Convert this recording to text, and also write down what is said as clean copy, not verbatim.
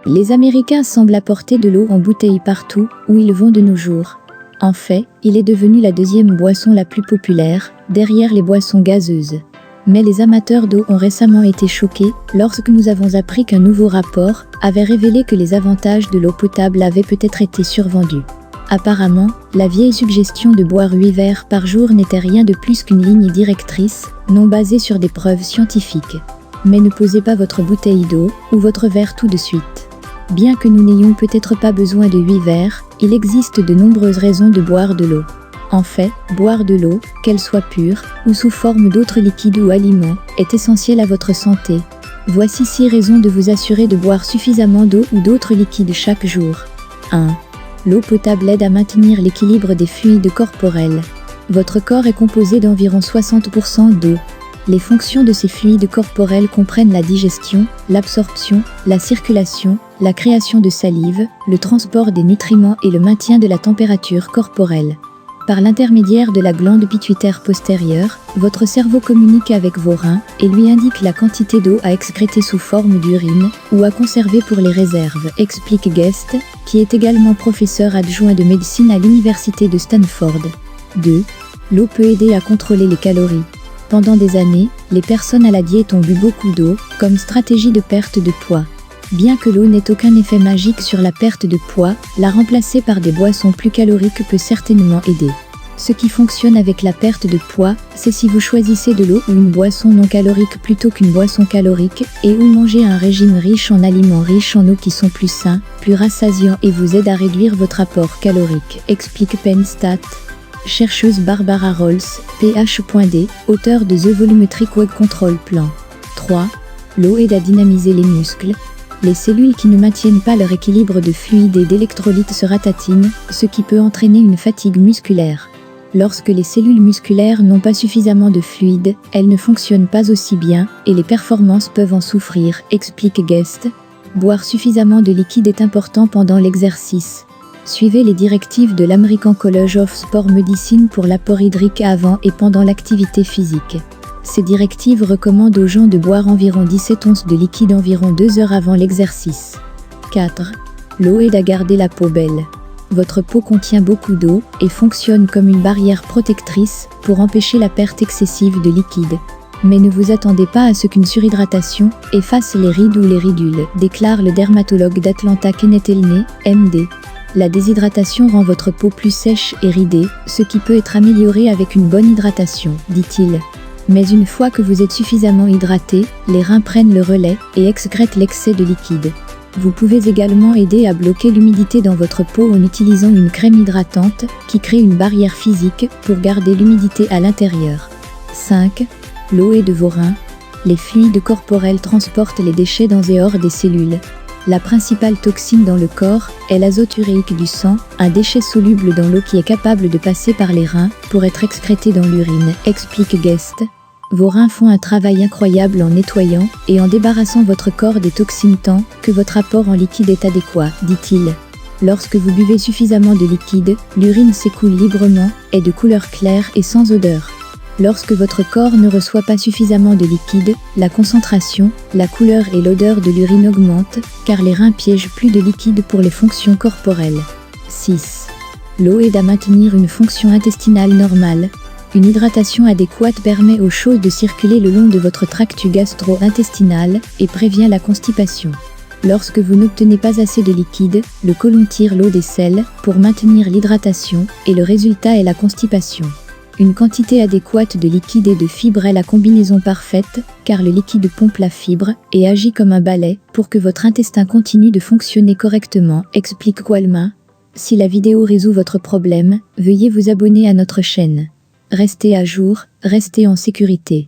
Les Américains semblent apporter de l'eau en bouteille partout où ils vont de nos jours. En fait, il est devenu la deuxième boisson la plus populaire, derrière les boissons gazeuses. Mais les amateurs d'eau ont récemment été choqués lorsque nous avons appris qu'un nouveau rapport avait révélé que les avantages de l'eau potable avaient peut-être été survendus. Apparemment, la vieille suggestion de boire 8 verres par jour n'était rien de plus qu'une ligne directrice, non basée sur des preuves scientifiques. Mais ne posez pas votre bouteille d'eau ou votre verre tout de suite. Bien que nous n'ayons peut-être pas besoin de 8 verres, il existe de nombreuses raisons de boire de l'eau. En fait, boire de l'eau, qu'elle soit pure ou sous forme d'autres liquides ou aliments, est essentiel à votre santé. Voici 6 raisons de vous assurer de boire suffisamment d'eau ou d'autres liquides chaque jour. 1. L'eau potable aide à maintenir l'équilibre des fluides corporels. Votre corps est composé d'environ 60% d'eau. Les fonctions de ces fluides corporels comprennent la digestion, l'absorption, la circulation, la création de salive, le transport des nutriments et le maintien de la température corporelle. Par l'intermédiaire de la glande pituitaire postérieure, votre cerveau communique avec vos reins et lui indique la quantité d'eau à excréter sous forme d'urine ou à conserver pour les réserves, explique Guest, qui est également professeur adjoint de médecine à l'université de Stanford. 2. L'eau peut aider à contrôler les calories. Pendant des années, les personnes à la diète ont bu beaucoup d'eau, comme stratégie de perte de poids. Bien que l'eau n'ait aucun effet magique sur la perte de poids, la remplacer par des boissons plus caloriques peut certainement aider. Ce qui fonctionne avec la perte de poids, c'est si vous choisissez de l'eau ou une boisson non calorique plutôt qu'une boisson calorique, et ou mangez un régime riche en aliments riches en eau qui sont plus sains, plus rassasiants et vous aident à réduire votre apport calorique, explique Penn-Stat. Chercheuse Barbara Rolls, PH.D, auteur de The Volumetric Weight Control Plan. 3. L'eau aide à dynamiser les muscles. Les cellules qui ne maintiennent pas leur équilibre de fluides et d'électrolytes se ratatinent, ce qui peut entraîner une fatigue musculaire. Lorsque les cellules musculaires n'ont pas suffisamment de fluide, elles ne fonctionnent pas aussi bien et les performances peuvent en souffrir, explique Guest. Boire suffisamment de liquide est important pendant l'exercice. Suivez les directives de l'American College of Sport Medicine pour l'apport hydrique avant et pendant l'activité physique. Ces directives recommandent aux gens de boire environ 17 onces de liquide environ 2 heures avant l'exercice. 4. L'eau aide à garder la peau belle. Votre peau contient beaucoup d'eau et fonctionne comme une barrière protectrice pour empêcher la perte excessive de liquide. Mais ne vous attendez pas à ce qu'une surhydratation efface les rides ou les ridules, déclare le dermatologue d'Atlanta Kenneth Elney, MD. La déshydratation rend votre peau plus sèche et ridée, ce qui peut être amélioré avec une bonne hydratation, dit-il. Mais une fois que vous êtes suffisamment hydraté, les reins prennent le relais et excrètent l'excès de liquide. Vous pouvez également aider à bloquer l'humidité dans votre peau en utilisant une crème hydratante qui crée une barrière physique pour garder l'humidité à l'intérieur. 5. L'eau est de vos reins. Les fluides corporels transportent les déchets dans et hors des cellules. La principale toxine dans le corps est l'azote uréique du sang, un déchet soluble dans l'eau qui est capable de passer par les reins pour être excrété dans l'urine, explique Guest. Vos reins font un travail incroyable en nettoyant et en débarrassant votre corps des toxines tant que votre apport en liquide est adéquat, dit-il. Lorsque vous buvez suffisamment de liquide, l'urine s'écoule librement, est de couleur claire et sans odeur. Lorsque votre corps ne reçoit pas suffisamment de liquide, la concentration, la couleur et l'odeur de l'urine augmentent, car les reins piègent plus de liquide pour les fonctions corporelles. 6. L'eau aide à maintenir une fonction intestinale normale. Une hydratation adéquate permet aux choses de circuler le long de votre tractus gastro-intestinal et prévient la constipation. Lorsque vous n'obtenez pas assez de liquide, le côlon tire l'eau des selles pour maintenir l'hydratation et le résultat est la constipation. Une quantité adéquate de liquide et de fibres est la combinaison parfaite, car le liquide pompe la fibre et agit comme un balai pour que votre intestin continue de fonctionner correctement, explique Walma. Si la vidéo résout votre problème, veuillez vous abonner à notre chaîne. Restez à jour, restez en sécurité.